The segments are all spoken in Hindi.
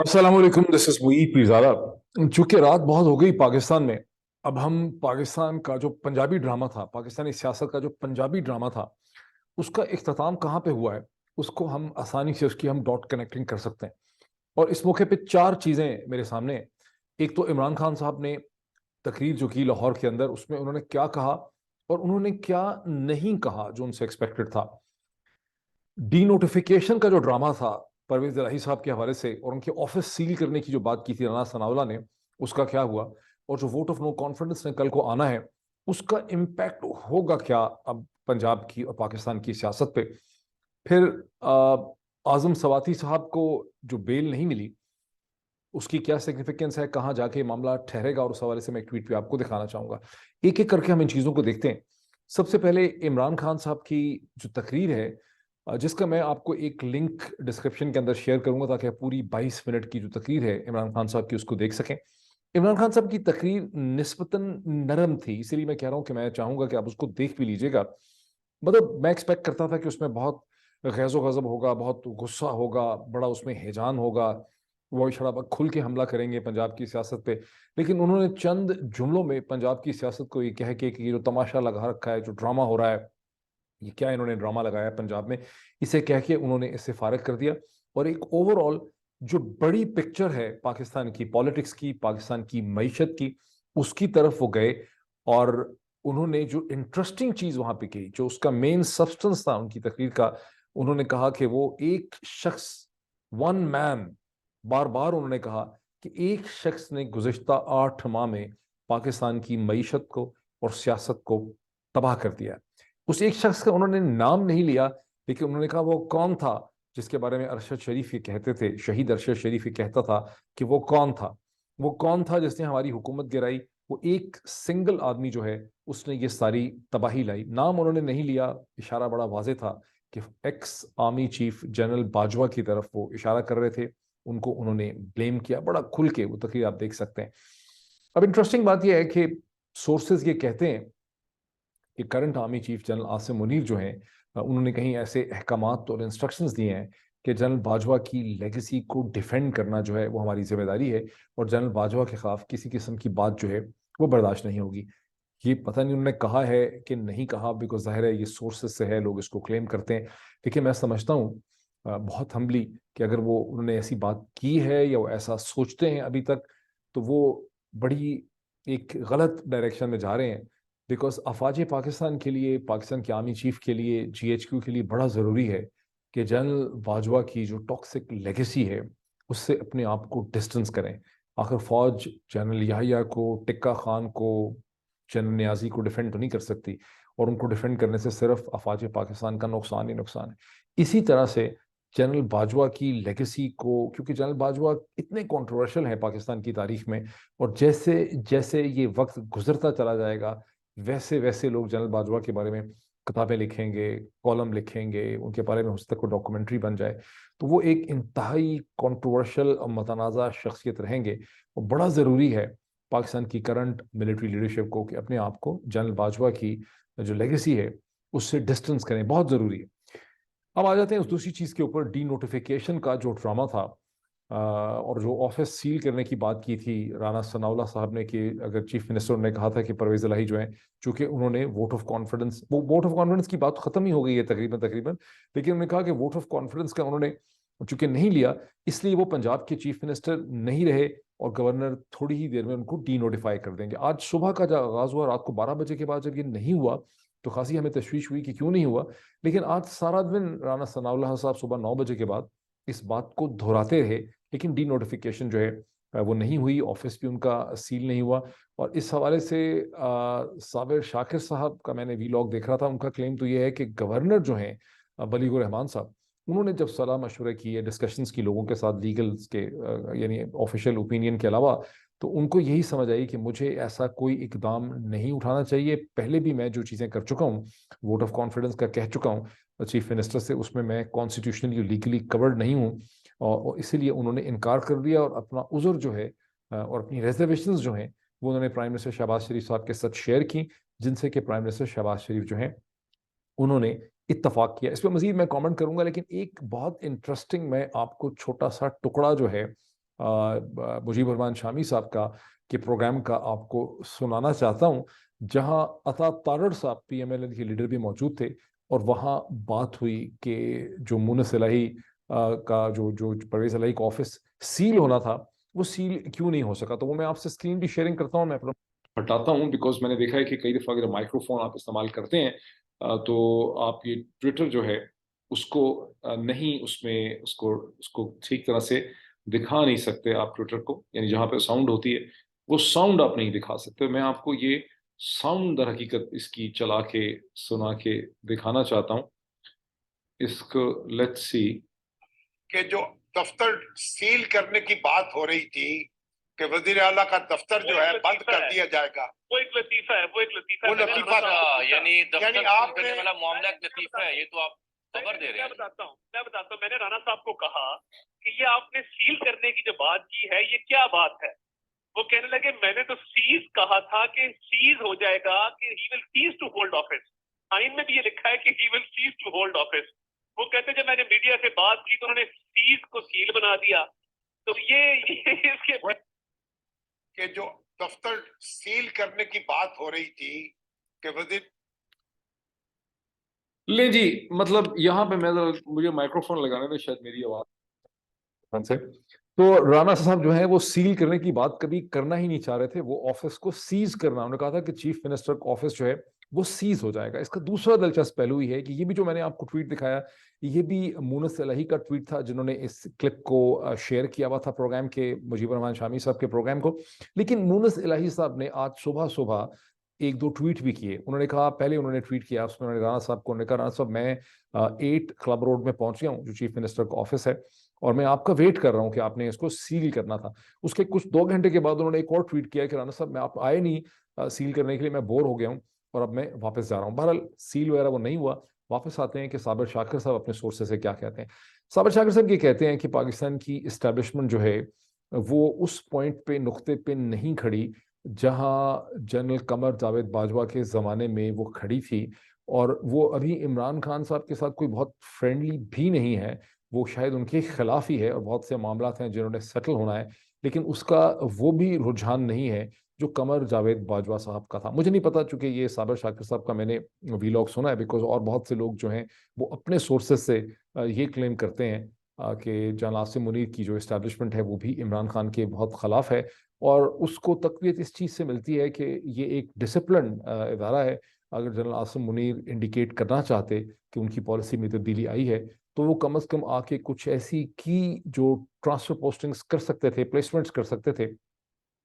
अस्सलाम वालेकुम, दिस इज मुईद पीरज़ादा। चूंकि रात बहुत हो गई पाकिस्तान में, अब हम पाकिस्तान का जो पंजाबी ड्रामा था, पाकिस्तानी सियासत का जो पंजाबी ड्रामा था, उसका इख्तिताम कहाँ पे हुआ है, उसको हम आसानी से उसकी हम डॉट कनेक्टिंग कर सकते हैं। और इस मौके पे चार चीज़ें मेरे सामने हैं। एक तो इमरान खान साहब ने तकरीर जो की लाहौर के अंदर, उसमें उन्होंने क्या कहा और उन्होंने क्या नहीं कहा जो उनसे एक्सपेक्टेड था। डी नोटिफिकेशन का जो ड्रामा था परवेज इलाही साहब के हवाले से, और उनके ऑफिस सील करने की जो बात की थी राना सनाउल्लाह ने, उसका क्या हुआ। और जो वोट ऑफ नो कॉन्फिडेंस ने कल को आना है, उसका इम्पैक्ट होगा क्या अब पंजाब की और पाकिस्तान की सियासत पे। फिर आजम सवाती साहब को जो बेल नहीं मिली, उसकी क्या सिग्निफिकेंस है, कहाँ जाके मामला ठहरेगा, और उस हवाले से मैं एक ट्वीट पे आपको दिखाना चाहूंगा। एक एक करके हम इन चीज़ों को देखते हैं। सबसे पहले इमरान खान साहब की जो तकरीर है, जिसका मैं आपको एक लिंक डिस्क्रिप्शन के अंदर शेयर करूंगा, ताकि आप पूरी 22 मिनट की जो तकरीर है इमरान खान साहब की, उसको देख सकें। इमरान खान साहब की तकरीर निस्बतन नरम थी, इसीलिए मैं कह रहा हूं कि मैं चाहूंगा कि आप उसको देख भी लीजिएगा। मतलब मैं एक्सपेक्ट करता था कि उसमें बहुत गैज़ो गज़ब होगा, बहुत गुस्सा होगा, बड़ा उसमें हैजान होगा, वो शराबा खुल के हमला करेंगे पंजाब की सियासत पे। लेकिन उन्होंने चंद जुमलों में पंजाब की सियासत को ये कह के कि ये जो तमाशा लगा रखा है, जो ड्रामा हो रहा है, ये क्या इन्होंने ड्रामा लगाया है पंजाब में, इसे कह के उन्होंने इससे फारिग कर दिया। और एक ओवरऑल जो बड़ी पिक्चर है पाकिस्तान की पॉलिटिक्स की, पाकिस्तान की मईशत की, उसकी तरफ वो गए। और उन्होंने जो इंटरेस्टिंग चीज वहां पे की, जो उसका मेन सब्सटेंस था उनकी तकरीर का, उन्होंने कहा कि वो एक शख्स, वन मैन, बार बार उन्होंने कहा कि एक शख्स ने गुज़िश्ता 8 माह में पाकिस्तान की मईशत को और सियासत को तबाह कर दिया। उस एक शख्स का उन्होंने नाम नहीं लिया, लेकिन उन्होंने कहा वो कौन था, जिसके बारे में अरशद शरीफ ये कहते थे, शहीद अरशद शरीफ ये कहता था कि वो कौन था। वो कौन था जिसने हमारी हुकूमत गिराई। वो एक सिंगल आदमी जो है, उसने ये सारी तबाही लाई। नाम उन्होंने नहीं लिया, इशारा बड़ा वाजे था कि ex army chief general Bajwa की तरफ वो इशारा कर रहे थे। उनको उन्होंने ब्लेम किया बड़ा खुल के, वो तकरीर आप देख सकते हैं। अब इंटरेस्टिंग बात यह है कि सोर्सेज ये कहते हैं कि current army chief general Asim Munir जो हैं, उन्होंने कहीं ऐसे अहकामात और इंस्ट्रक्शंस दिए हैं कि जनरल बाजवा की लेगेसी को डिफेंड करना जो है वो हमारी जिम्मेदारी है, और जनरल बाजवा के खिलाफ किसी किस्म की बात जो है वो बर्दाश्त नहीं होगी। ये पता नहीं उन्होंने कहा है कि नहीं कहा, बिकॉज जाहिर है ये सोर्सेज से है, लोग इसको क्लेम करते हैं। लेकिन मैं समझता हूँ बहुत हम्बली कि अगर वो उन्होंने ऐसी बात की है या वो ऐसा सोचते हैं अभी तक, तो वो बड़ी एक गलत डायरेक्शन में जा रहे हैं। बिकॉज अफवाज पाकिस्तान के लिए, पाकिस्तान के आर्मी चीफ के लिए, GHQ के लिए बड़ा ज़रूरी है कि जनरल बाजवा की जो टॉक्सिक लेगेसी है, उससे अपने आप को डिस्टेंस करें। आखिर फौज जनरल याहिया को, टिक्का खान को, जनरल नियाजी को डिफेंड तो नहीं कर सकती, और उनको डिफेंड करने से सिर्फ अफवाज पाकिस्तान का नुकसान ही नुकसान है। इसी तरह से जनरल बाजवा की लेगेसी को, क्योंकि जनरल बाजवा इतने कंट्रोवर्शियल हैं पाकिस्तान की तारीख में, और जैसे जैसे ये वक्त गुजरता चला जाएगा, वैसे वैसे लोग जनरल बाजवा के बारे में किताबें लिखेंगे, कॉलम लिखेंगे, उनके बारे में हो सकता है कोई डॉक्यूमेंट्री बन जाए। तो वो एक इंतहाई कंट्रोवर्शियल और मतनाज़ा शख्सियत रहेंगे। और बड़ा ज़रूरी है पाकिस्तान की करंट मिलिट्री लीडरशिप को कि अपने आप को जनरल बाजवा की जो लेगेसी है उससे डिस्टेंस करें, बहुत ज़रूरी है। अब आ जाते हैं उस दूसरी चीज़ के ऊपर, डी नोटिफिकेशन का जो ड्रामा था, और जो ऑफिस सील करने की बात की थी राना सनाउल्लाह साहब ने, कि अगर चीफ मिनिस्टर ने कहा था कि परवेज इलाही जो है, चूंकि उन्होंने वोट ऑफ कॉन्फिडेंस, वो वोट ऑफ कॉन्फिडेंस की बात खत्म ही हो गई है तकरीबन तकरीबन, लेकिन उन्होंने कहा कि वोट ऑफ कॉन्फिडेंस का उन्होंने चूंकि नहीं लिया, इसलिए वो पंजाब के चीफ मिनिस्टर नहीं रहे, और गवर्नर थोड़ी ही देर में उनको डी नोटिफाई कर देंगे। आज सुबह का जब आगाज हुआ, रात को 12 बजे के बाद जब ये नहीं हुआ, तो खासी हमें तशवीश हुई कि क्यों नहीं हुआ। लेकिन आज सारा दिन राना सनाउल्लाह साहब सुबह 9 बजे के बाद इस बात को दोहराते रहे, लेकिन डी नोटिफिकेशन जो है वो नहीं हुई, ऑफिस भी उनका सील नहीं हुआ। और इस हवाले से साबिर शाकिर साहब का मैंने वीलॉग देख रहा था, उनका क्लेम तो ये है कि गवर्नर जो हैं बलीगुर रहमान साहब, उन्होंने जब सलाह मशवरे किए, डिस्कशंस की लोगों के साथ, लीगल्स के यानी ऑफिशियल ओपिनियन के अलावा, तो उनको यही समझ आई कि मुझे ऐसा कोई इकदाम नहीं उठाना चाहिए। पहले भी मैं जो चीज़ें कर चुका हूँ, वोट ऑफ कॉन्फिडेंस का कह चुका हूँ चीफ मिनिस्टर से, उसमें मैं कॉन्स्टिट्यूशनली लीगली कवर्ड नहीं हूँ। और इसीलिए उन्होंने इनकार कर दिया, और अपना उज़र जो है और अपनी रिजर्वेशंस जो हैं, वो उन्होंने प्राइम मिनिस्टर शहबाज शरीफ साहब के साथ शेयर की, जिनसे कि प्राइम मिनिस्टर शहबाज शरीफ जो हैं, उन्होंने इत्तफाक किया। इस पर मजीद मैं कमेंट करूंगा, लेकिन एक बहुत इंटरेस्टिंग मैं आपको छोटा सा टुकड़ा जो है मुजीबर रहमान शामी साहब का के प्रोग्राम का आपको सुनाना चाहता हूँ, जहां अता तारड़ साहब पीएमएल के लीडर भी मौजूद थे, और वहां बात हुई कि जो मुनस इलाही का जो जो परवेज इलाही का ऑफिस सील होना था, वो सील क्यों नहीं हो सका। तो वो मैं आपसे स्क्रीन भी शेयरिंग करता हूँ, मैं हटाता हूँ, बिकॉज मैंने देखा है कि कई दफा अगर माइक्रोफोन आप इस्तेमाल करते हैं तो आप ये ट्विटर जो है उसको नहीं, उसमें उसको उसको ठीक तरह से दिखा नहीं सकते आप ट्विटर को, यानी जहां पे साउंड होती है वो साउंड आप नहीं दिखा सकते। मैं आपको ये साउंड दर हकीकत इसकी चला के सुना के दिखाना चाहता हूँ इसको। लेट्स सी कि जो दफ्तर सील करने की बात हो रही थी कि वजीर आला का दफ्तर जो है बंद कर दिया जाएगा, वो एक लतीफा है, वो एक लतीफा वो लतीफा यानी दफ्तर आपने करने वाला मामला एक लतीफा है, ये तो आप खबर दे रहे हैं। मैं बताता हूँ, मैंने राणा साहब को कहा कि ये आपने सील करने की जो बात की है ये क्या बात है। वो कहने लगे मैंने तो सीज कहा था कि सीज हो जाएगा, कि he will cease to hold office. आइन में भी ये लिखा है कि he will cease to hold office. वो कहते जब मैंने मीडिया से बात की तो उन्होंने सीज को सील बना दिया। तो ये इसके कि जो दफ्तर सील करने की बात हो रही थी कि वजीर ले जी, मतलब यहाँ पे मैं मुझे माइक्रोफोन लगाने में शायद मेरी आवाज से, तो राणा साहब जो है वो सील करने की बात कभी करना ही नहीं चाह रहे थे, वो ऑफिस को सीज करना। उन्होंने कहा था कि चीफ मिनिस्टर का ऑफिस जो है वो सीज हो जाएगा। इसका दूसरा दिलचस्प पहलू ही है कि ये भी जो मैंने आपको ट्वीट दिखाया, ये भी मुनस इलाही का ट्वीट था, जिन्होंने इस क्लिप को शेयर किया हुआ था प्रोग्राम के, मुजीबर रहमान शामी साहब के प्रोग्राम को। लेकिन मुनस इलाही साहब ने आज सुबह सुबह एक दो ट्वीट भी किए। उन्होंने कहा, पहले उन्होंने ट्वीट किया, उसमें उन्होंने राणा साहब को, उन्होंने कहा, राणा साहब मैं 8 क्लब रोड में पहुंच गया हूँ, जो चीफ मिनिस्टर का ऑफिस है, और मैं आपका वेट कर रहा हूं कि आपने इसको सील करना था। उसके कुछ 2 घंटे के बाद उन्होंने एक और ट्वीट किया कि राणा साहब मैं आप आए नहीं सील करने के लिए, मैं बोर हो गया हूं और अब मैं वापस जा रहा हूं। बहरहाल सील वगैरह वो नहीं हुआ। वापस आते हैं कि साबिर शाकिर साहब अपने सोर्सेज से क्या कहते हैं। साबिर शाकिर साहब ये कहते हैं कि पाकिस्तान की इस्टेब्लिशमेंट जो है वो उस पॉइंट पे, नुक्ते पे नहीं खड़ी जहां जनरल कमर जावेद बाजवा के ज़माने में वो खड़ी थी, और वो अभी इमरान खान साहब के साथ कोई बहुत फ्रेंडली भी नहीं है। वो शायद उनके खिलाफ ही है, और बहुत से मामला हैं जिन्होंने सेटल होना है, लेकिन उसका वो भी रुझान नहीं है जो कमर जावेद बाजवा साहब का था। मुझे नहीं पता, चूंकि ये साबिर शाकिर साहब का मैंने वीलॉग सुना है, बिकॉज और बहुत से लोग जो हैं वो अपने सोर्सेज से ये क्लेम करते हैं कि जनरल आसिम मुनीर की जो इस्टेब्लिशमेंट है वो भी इमरान खान के बहुत खिलाफ है, और उसको तकवीत इस चीज़ से मिलती है कि ये एक डिसिप्लिन इदारा है। अगर जनरल आसिम मुनीर इंडिकेट करना चाहते कि उनकी पॉलिसी में तब्दीली आई है, तो वो कम से कम आके कुछ ऐसी की जो ट्रांसफर पोस्टिंग्स कर सकते थे, प्लेसमेंट्स कर सकते थे,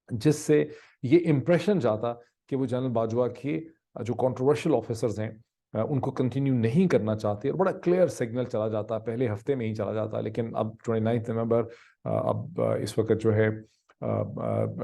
जिससे ये इम्प्रेशन जाता कि वो जनरल बाजवा के जो कंट्रोवर्शियल ऑफिसर्स हैं उनको कंटिन्यू नहीं करना चाहते, और बड़ा क्लियर सिग्नल चला जाता, पहले हफ्ते में ही चला जाता। लेकिन अब 29 नवंबर, अब इस वक्त जो है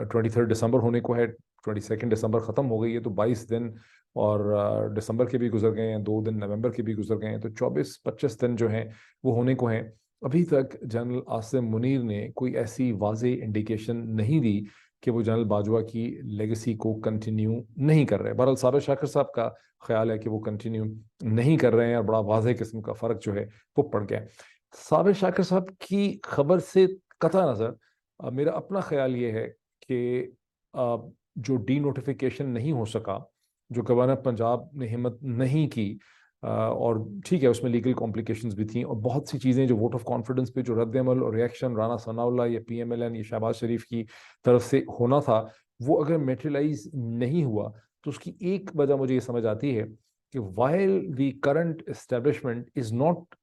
23 दिसंबर होने को है, 22 दिसंबर ख़त्म हो गई है, तो 22 दिन और दिसंबर के भी गुजर गए हैं, 2 दिन नवंबर के भी गुजर गए हैं, तो 24-25 दिन जो हैं वो होने को हैं। अभी तक जनरल आसिम मुनीर ने कोई ऐसी वाज़ेह इंडिकेशन नहीं दी कि वो जनरल बाजवा की लेगेसी को कंटिन्यू नहीं कर रहे। बहरहाल साबिर शाकिर साहब का ख्याल है कि वो कंटिन्यू नहीं कर रहे हैं, और बड़ा वाज़ेह किस्म का फ़र्क जो है वो पड़ गया है। साबिर शाकिर साहब की खबर से कतई नज़र मेरा अपना ख्याल ये है कि जो डी नोटिफिकेशन नहीं हो सका, जो गवर्नर पंजाब ने हिम्मत नहीं की, और ठीक है उसमें लीगल कॉम्प्लिकेशंस भी थी, और बहुत सी चीज़ें जो वोट ऑफ कॉन्फिडेंस पे जो रद्द-ए-अमल और रिएक्शन राना सनाउल्लाह या पीएमएलएन या शहबाज शरीफ की तरफ से होना था, वो अगर मेटेरियलाइज नहीं हुआ, तो उसकी एक वजह मुझे ये समझ आती है कि while the current establishment is not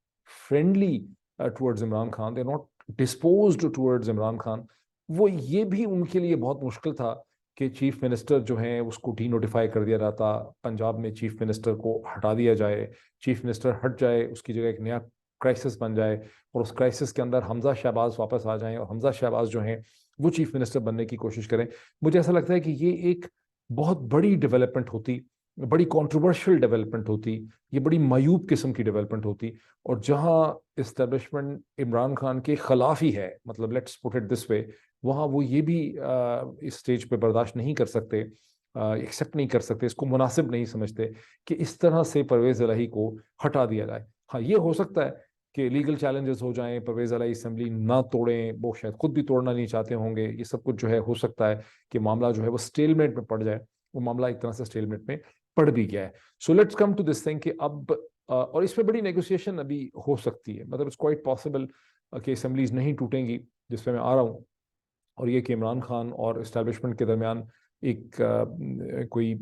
friendly towards Imran Khan, they not disposed towards Imran Khan, वो ये भी उनके लिए बहुत मुश्किल था कि चीफ मिनिस्टर जो हैं उसको डी नोटिफाई कर दिया जाता, पंजाब में चीफ मिनिस्टर को हटा दिया जाए, चीफ मिनिस्टर हट जाए, उसकी जगह एक नया क्राइसिस बन जाए, और उस क्राइसिस के अंदर हमजा शहबाज वापस आ जाएं, और हमजा शहबाज जो हैं वो चीफ मिनिस्टर बनने की कोशिश करें। मुझे ऐसा लगता है कि ये एक बहुत बड़ी डेवलपमेंट होती, बड़ी कंट्रोवर्शियल डेवलपमेंट होती, ये बड़ी मायूब किस्म की डेवलपमेंट होती, और जहां इस्टेब्लिशमेंट इमरान खान के खिलाफ ही है, मतलब let's put it this way, वहाँ वो ये भी इस स्टेज पे बर्दाश्त नहीं कर सकते, एक्सेप्ट नहीं कर सकते, इसको मुनासिब नहीं समझते कि इस तरह से परवेज इलाही को हटा दिया जाए। हाँ, ये हो सकता है कि लीगल चैलेंजेस हो जाएं, परवेज इलाही असेंबली ना तोड़ें, वो शायद खुद भी तोड़ना नहीं चाहते होंगे, ये सब कुछ जो है हो सकता है कि मामला जो है वो स्टेलमेट में पड़ जाए। वो मामला एक तरह से स्टेलमेट में पड़ भी गया है। So let's come to this thing कि अब और इसमें बड़ी नेगोशिएशन अभी हो सकती है, मतलब इट्स क्वाइट पॉसिबल कि असेंबलीज नहीं टूटेंगी, जिसमें मैं आ रहा हूँ, और ये कि इमरान खान और इस्टेब्लिशमेंट के दरमियान एक कोई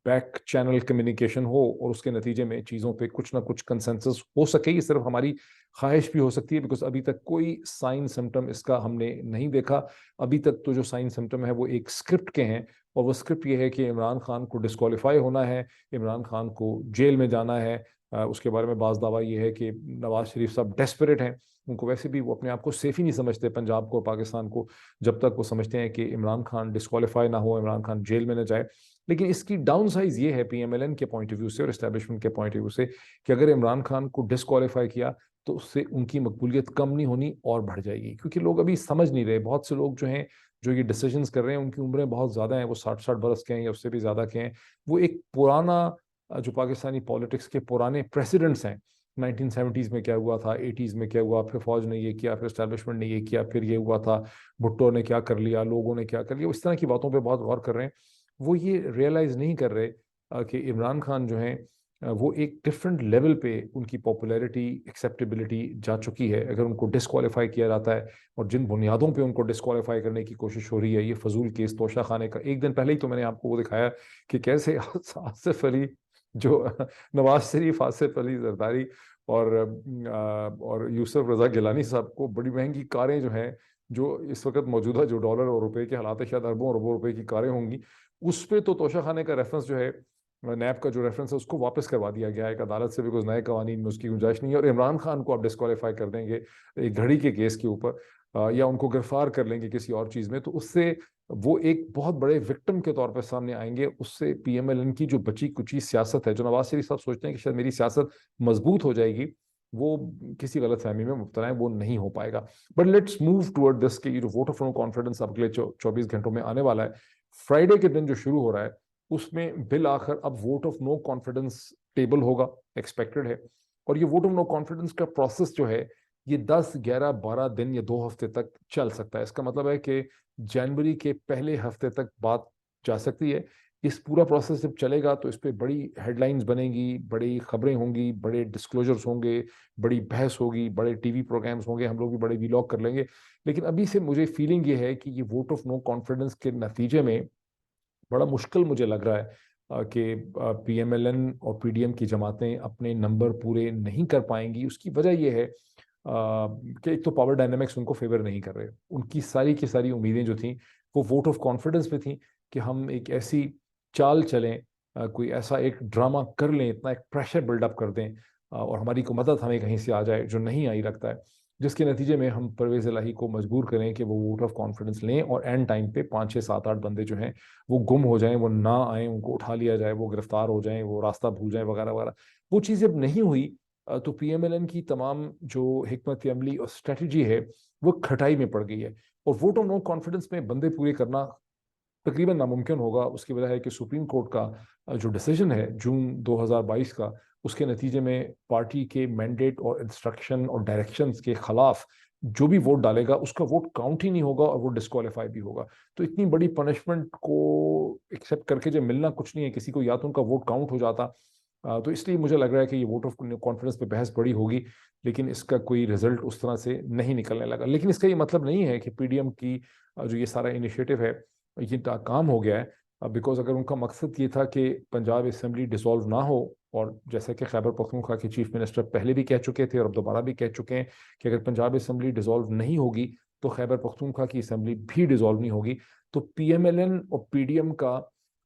बैक चैनल कम्युनिकेशन हो और उसके नतीजे में चीज़ों पे कुछ ना कुछ कंसेंसस हो सके। ये सिर्फ हमारी ख्वाहिश भी हो सकती है, बिकॉज अभी तक कोई साइन सिम्टम इसका हमने नहीं देखा। अभी तक तो जो साइन सिम्टम है वो एक स्क्रिप्ट के हैं, और वो स्क्रिप्ट ये है कि इमरान खान को डिस्क्वालीफाई होना है, इमरान खान को जेल में जाना है। उसके बारे में बाज़ दावा ये है कि नवाज शरीफ साहब डेस्परेट हैं, उनको वैसे भी वो अपने आप को सेफ ही नहीं समझते पंजाब को, पाकिस्तान को, जब तक वो समझते हैं कि इमरान खान डिस्क्वालीफाई ना हो, इमरान खान जेल में न जाए। लेकिन इसकी डाउन साइज ये है पीएमएलएन के पॉइंट ऑफ व्यू से और एस्टेब्लिशमेंट के पॉइंट ऑफ व्यू से कि अगर इमरान खान को डिस्क्वालीफाई किया तो उससे उनकी मकबूलियत कम नहीं होनी और बढ़ जाएगी, क्योंकि लोग अभी समझ नहीं रहे। बहुत से लोग जो हैं जो ये डिसीजंस कर रहे हैं उनकी उम्रें बहुत ज़्यादा हैं, वो 60-60 बरस के हैं या उससे भी ज़्यादा के हैं। वो एक पुराना जो पाकिस्तानी पॉलिटिक्स के पुराने प्रेसिडेंट्स हैं, 1970s में क्या हुआ था, 80s में क्या हुआ, फिर फौज ने ये किया, फिर एस्टेब्लिशमेंट ने ये किया, फिर ये हुआ था, भुट्टो ने क्या कर लिया, लोगों ने क्या कर लिया, इस तरह की बातों पे बहुत गौर कर रहे हैं। वो ये रियलाइज़ नहीं कर रहे कि इमरान खान जो हैं वो एक डिफरेंट लेवल पे उनकी पॉपुलैरिटी, एक्सेप्टेबिलिटी जा चुकी है। अगर उनको डिस्क्वालीफाई किया जाता है, और जिन बुनियादों पे उनको डिस्क्वालीफाई करने की कोशिश हो रही है, ये फजूल केस तोशा खाने का, एक दिन पहले ही तो मैंने आपको वो दिखाया कि कैसे आसिफ अली जो नवाज शरीफ, आसिफ अली जरदारी और यूसुफ रजा गिलानी साहब को बड़ी महंगी कारें जो हैं, जो इस वक्त मौजूदा जो डॉलर और रुपए के हालात है, शायद अरबों अरबों रुपए की कारें होंगी, उस पर तो तोशा खाने का रेफरेंस जो है, नैब का जो रेफरेंस है, उसको वापस करवा दिया गया है एक अदालत से, बिकॉज नए कवानीन में उसकी गुंजाइश नहीं है। और इमरान खान को आप डिस्क्वालीफाई कर देंगे एक घड़ी के केस के ऊपर, या उनको गिरफ्तार कर लेंगे किसी और चीज़ में, तो उससे वो एक बहुत बड़े विक्टिम के तौर पर सामने आएंगे। उससे पीएमएलएन की जो बची कुची सियासत है, जो नवाज शरीफ साहब सोचते हैं कि शायद मेरी सियासत मजबूत हो जाएगी, वो किसी गलत फहमी में मुब्तला है, वो नहीं हो पाएगा। But let's move toward this कि ये जो वोट ऑफ नो कॉन्फिडेंस अगले 24 घंटों में आने वाला है, फ्राइडे के दिन जो शुरू हो रहा है, उसमें बिल आखिर अब vote of no confidence table होगा, एक्सपेक्टेड है। और ये वोट ऑफ नो कॉन्फिडेंस का प्रोसेस जो है, ये 10, 11, 12 दिन या 2 हफ्ते तक चल सकता है। इसका मतलब है कि जनवरी के पहले हफ्ते तक बात जा सकती है। इस पूरा प्रोसेस जब चलेगा तो इस पर बड़ी हेडलाइंस बनेंगी, बड़ी खबरें होंगी, बड़े डिस्क्लोजर्स होंगे, बड़ी बहस होगी, बड़े टीवी प्रोग्राम्स होंगे, हम लोग भी बड़े वीलॉग कर लेंगे। लेकिन अभी से मुझे फीलिंग ये है कि ये वोट ऑफ नो कॉन्फिडेंस के नतीजे में बड़ा मुश्किल मुझे लग रहा है कि पीएमएलएन और पीडीएम की जमातें अपने नंबर पूरे नहीं कर पाएंगी। उसकी वजह यह है कि एक तो पावर डायनामिक्स उनको फेवर नहीं कर रहे। उनकी सारी की सारी उम्मीदें जो थी वो वोट ऑफ कॉन्फिडेंस पे थी कि हम एक ऐसी चाल चलें, कोई ऐसा एक ड्रामा कर लें, इतना एक प्रेशर बिल्डअप कर दें, और हमारी को मदद हमें कहीं से आ जाए, जो नहीं आई लगता है, जिसके नतीजे में हम परवेज इलाही को मजबूर करें कि वो वोट ऑफ कॉन्फिडेंस लें और एंड टाइम पे 5, 6, 7, 8 बंदे जो हैं वो गुम हो जाएं, वो ना आए, उनको उठा लिया जाए, वो गिरफ्तार हो जाएं, वो रास्ता भूल जाएं, वगैरह वगैरह। वो चीज़ जब नहीं हुई तो पीएमएलएन की तमाम जो हिकमत अमली और स्ट्रेटजी है वो खटाई में पड़ गई है। और वोट ऑफ नो कॉन्फिडेंस में बंदे पूरे करना तकरीबन नामुमकिन होगा। उसकी वजह है कि सुप्रीम कोर्ट का जो डिसीजन है जून 2022 का, उसके नतीजे में पार्टी के मैंडेट और इंस्ट्रक्शन और डायरेक्शंस के खिलाफ जो भी वोट डालेगा उसका वोट काउंट ही नहीं होगा और वो डिस्क्वालीफाई भी होगा। तो इतनी बड़ी पनिशमेंट को एक्सेप्ट करके जब मिलना कुछ नहीं है किसी को, या तो उनका वोट काउंट हो जाता, तो इसलिए मुझे लग रहा है कि ये वोट ऑफ कॉन्फिडेंस पे बहस बड़ी होगी, लेकिन इसका कोई रिजल्ट उस तरह से नहीं निकलने लगा। लेकिन इसका ये मतलब नहीं है कि पीडीएम की जो ये सारा इनिशिएटिव है ये नाकाम हो गया है, बिकॉज अगर उनका मकसद ये था कि पंजाब असेंबली डिसॉल्व ना हो, और जैसा कि खैबर पख्तूनख्वा के चीफ मिनिस्टर पहले भी कह चुके थे और अब दोबारा भी कह चुके हैं कि अगर पंजाब असेंबली डिसॉल्व नहीं होगी तो खैबर पख्तूनख्वा की असेंबली भी डिसॉल्व नहीं होगी। तो पीएमएलएन और पीडीएम का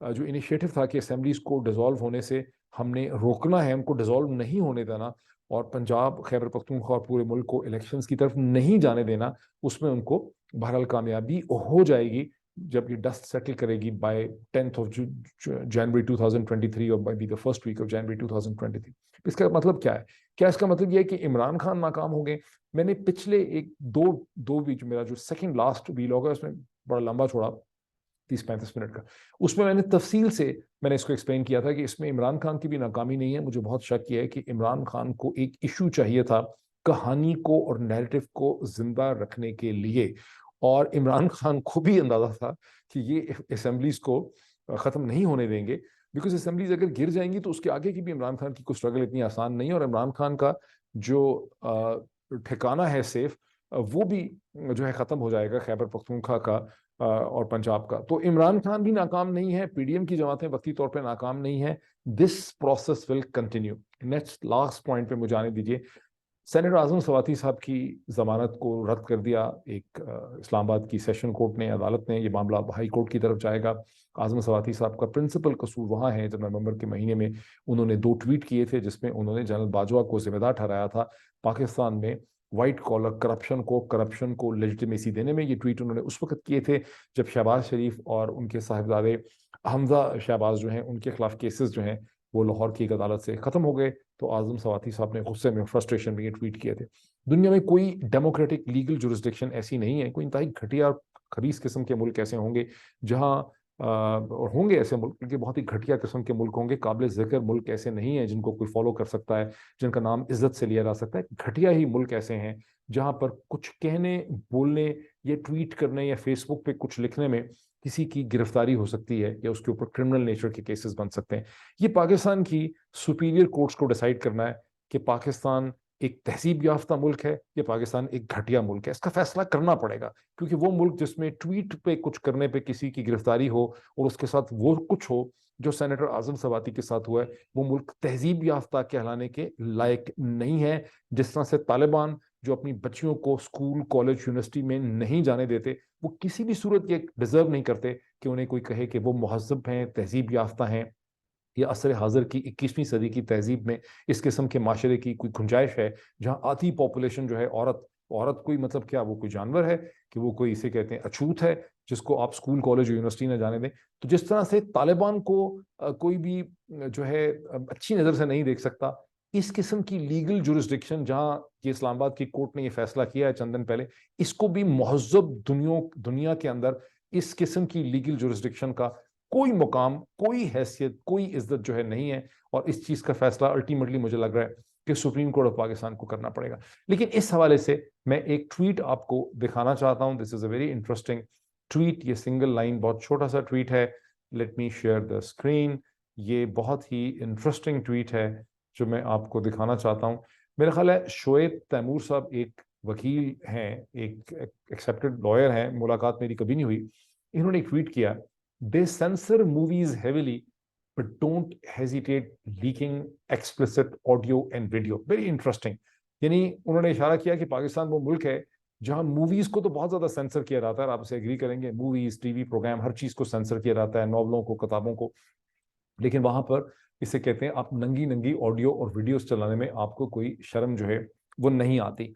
जो इनिशिएटिव था कि असेंबलीज को डिसॉल्व होने से हमने रोकना है, हमको डिसॉल्व नहीं होने देना, और पंजाब, खैबर पख्तूनख्वा और पूरे मुल्क को इलेक्शंस की तरफ नहीं जाने देना, उसमें उनको बहरहाल कामयाबी हो जाएगी जब ये डस्ट सेटल करेगी बाय 10th of January 2023 और by the first week of January 2023। इसका मतलब क्या है? क्या इसका मतलब ये है कि इमरान खान नाकाम हो गए? मैंने पिछले एक दो वीक, मेरा जो सेकंड लास्ट वीलॉग है उसमें बड़ा लंबा छोड़ा 30-35 मिनट का, उसमें मैंने तफसील से इसको एक्सप्लेन किया था कि इसमें इमरान खान की भी नाकामी नहीं है। मुझे बहुत शक किया है कि इमरान खान को एक इशू चाहिए था कहानी को और नैरेटिव को जिंदा रखने के लिए। और इमरान खान को भी अंदाजा था कि ये असेंबलीज को खत्म नहीं होने देंगे, बिकॉज असेंबलीज अगर गिर जाएंगी तो उसके आगे की भी इमरान खान की कोई स्ट्रगल इतनी आसान नहीं है। और इमरान खान का जो ठिकाना है सेफ, वो भी जो है खत्म हो जाएगा, खैबर पख्तूनख्वा का और पंजाब का। तो इमरान खान भी नाकाम नहीं है, पीडीएम की जमातें वक्ती तौर पे नाकाम नहीं है। This process will continue. Next last point पे मुझे आने दीजिए। सेनेटर आजम सवाती साहब की जमानत को रद्द कर दिया एक इस्लामाबाद की सेशन कोर्ट ने, अदालत ने। ये मामला हाई कोर्ट की तरफ जाएगा। आजम सवाती साहब का प्रिंसिपल कसूर वहाँ है जब नवंबर के महीने में उन्होंने 2 ट्वीट किए थे जिसमें उन्होंने जनरल बाजवा को जिम्मेदार ठहराया था पाकिस्तान में वाइट कॉलर करप्शन को लेजिटिमेसी देने में। ये ट्वीट उन्होंने उस वक्त किए थे जब शहबाज शरीफ और उनके साहिबजादे हमजा शहबाज जो हैं उनके खिलाफ केसेस जो हैं वो लाहौर की एक अदालत से खत्म हो गए। तो आजम सवाती साहब ने गुस्से में, फ्रस्ट्रेशन में ये ट्वीट किए थे। दुनिया में कोई डेमोक्रेटिक लीगल जुरिस्डिक्शन ऐसी नहीं है, कोई इंतहाई घटिया खबीस किस्म के मुल्क ऐसे होंगे जहां और होंगे ऐसे मुल्क, क्योंकि बहुत ही घटिया किस्म के मुल्क होंगे। काबिल जिक्र मुल्क ऐसे नहीं है जिनको कोई फॉलो कर सकता है, जिनका नाम इज्जत से लिया जा सकता है। घटिया ही मुल्क ऐसे हैं जहां पर कुछ कहने, बोलने या ट्वीट करने या फेसबुक पे कुछ लिखने में किसी की गिरफ्तारी हो सकती है या उसके ऊपर क्रिमिनल नेचर के केसेस बन सकते हैं। ये पाकिस्तान की सुपीरियर कोर्ट्स को डिसाइड करना है कि पाकिस्तान एक तहजीब याफ्ता मुल्क है या पाकिस्तान एक घटिया मुल्क है। इसका फैसला करना पड़ेगा, क्योंकि वो मुल्क जिसमें ट्वीट पे कुछ करने पे किसी की गिरफ्तारी हो और उसके साथ वो कुछ हो जो सेनेटर आजम सवाती के साथ हुआ है, वो मुल्क तहजीब याफ्ता कहलाने के लायक नहीं है। जिस तरह से तालिबान जो अपनी बच्चियों को स्कूल, कॉलेज, यूनिवर्सिटी में नहीं जाने देते, वो किसी भी सूरत ये डिजर्व नहीं करते कि उन्हें कोई कहे कि वो महज़ब हैं, तहजीब याफ्ता हैं। या असर हाजिर की 21वीं सदी की तहजीब में इस किस्म के माशरे की कोई गुंजाइश है जहां आधी पॉपुलेशन जो है औरत कोई मतलब क्या, वो कोई जानवर है कि वो कोई, इसे कहते हैं अछूत है जिसको आप स्कूल, कॉलेज, यूनिवर्सिटी न जाने दें। तो जिस तरह से तालिबान को कोई भी जो है अच्छी नज़र से नहीं देख सकता, इस किस्म की लीगल जुरिस्डिक्शन जहां ये इस्लामाबाद की कोर्ट ने ये फैसला किया है चंद दिन पहले, इसको भी महज़ब दुनिया के अंदर इस किस्म की लीगल जुरिस्डिक्शन का कोई मुकाम, कोई हैसियत, कोई इज्जत जो है नहीं है। और इस चीज का फैसला अल्टीमेटली मुझे लग रहा है कि सुप्रीम कोर्ट ऑफ पाकिस्तान को करना पड़ेगा। लेकिन इस हवाले से मैं एक ट्वीट आपको दिखाना चाहता हूं। This is a very interesting tweet. ये सिंगल लाइन, बहुत छोटा सा ट्वीट है। Let me share the screen. ये बहुत ही इंटरेस्टिंग ट्वीट है जो मैं आपको दिखाना चाहता हूं। मेरा ख्याल है शोएब तैमूर साहब एक वकील हैं, एक एक्सेप्टेड लॉयर हैं, मुलाकात मेरी कभी नहीं हुई। इन्होंने एक ट्वीट किया, they censor movies heavily but don't hesitate leaking explicit audio and video. Very interesting। यानी उन्होंने इशारा किया कि पाकिस्तान वो मुल्क है जहां मूवीज को तो बहुत ज्यादा सेंसर किया जाता है, आप इसे एग्री करेंगे, मूवीज, टीवी प्रोग्राम, हर चीज को सेंसर किया जाता है, नॉवलों को, किताबों को। लेकिन वहां पर इसे कहते हैं आप नंगी नंगी ऑडियो और वीडियोस चलाने में आपको कोई शर्म जो है वो नहीं आती।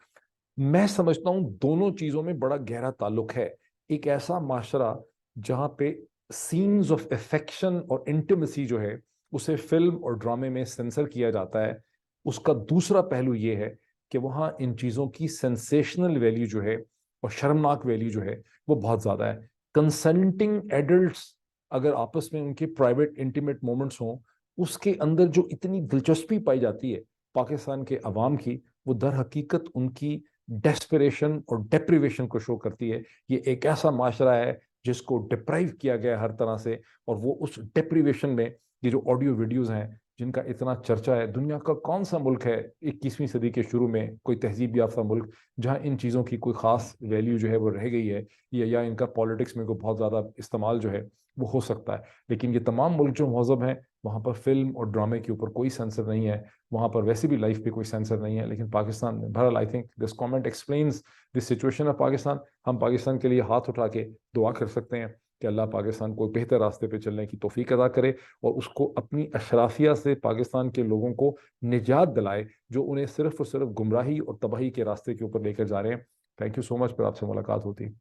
मैं समझता हूं दोनों चीजों में बड़ा गहरा ताल्लुक है। एक ऐसा माशरा जहां पे सीन्स ऑफ अफेक्शन और इंटीमेसी जो है उसे फिल्म और ड्रामे में सेंसर किया जाता है, उसका दूसरा पहलू ये है कि वहां इन चीजों की सेंसेशनल वैल्यू जो है और शर्मनाक वैल्यू जो है वो बहुत ज्यादा है। कंसेंटिंग एडल्ट्स अगर आपस में उनके प्राइवेट इंटीमेट मोमेंट्स हों, उसके अंदर जो इतनी दिलचस्पी पाई जाती है पाकिस्तान के अवाम की, वो दर हकीकत उनकी डेस्परेशन और डेप्रिवेशन को शो करती है। ये एक ऐसा माशरा है जिसको डिप्राइव किया गया हर तरह से, और वो उस डिप्रीवेशन में ये जो ऑडियो वीडियोस हैं जिनका इतना चर्चा है, दुनिया का कौन सा मुल्क है 21वीं सदी के शुरू में, कोई तहजीब याफ्ता मुल्क जहां इन चीज़ों की कोई खास वैल्यू जो है वो रह गई है, या इनका पॉलिटिक्स में कोई बहुत ज़्यादा इस्तेमाल जो है वो हो सकता है। लेकिन ये तमाम मुल्क जो महज़ब हैं वहाँ पर फिल्म और ड्रामे के ऊपर कोई सेंसर नहीं है, वहाँ पर वैसे भी लाइफ पे कोई सेंसर नहीं है। लेकिन पाकिस्तान में बहरहाल, I think this comment explains this situation of Pakistan. हम पाकिस्तान के लिए हाथ उठा के दुआ कर सकते हैं कि अल्लाह पाकिस्तान को बेहतर रास्ते पे चलने की तौफीक अदा करे और उसको अपनी अशराफिया से पाकिस्तान के लोगों को निजात दिलाए जो उन्हें सिर्फ और सिर्फ गुमराही और तबाही के रास्ते के ऊपर लेकर जा रहे हैं। Thank you so much. फिर आपसे मुलाकात होती है।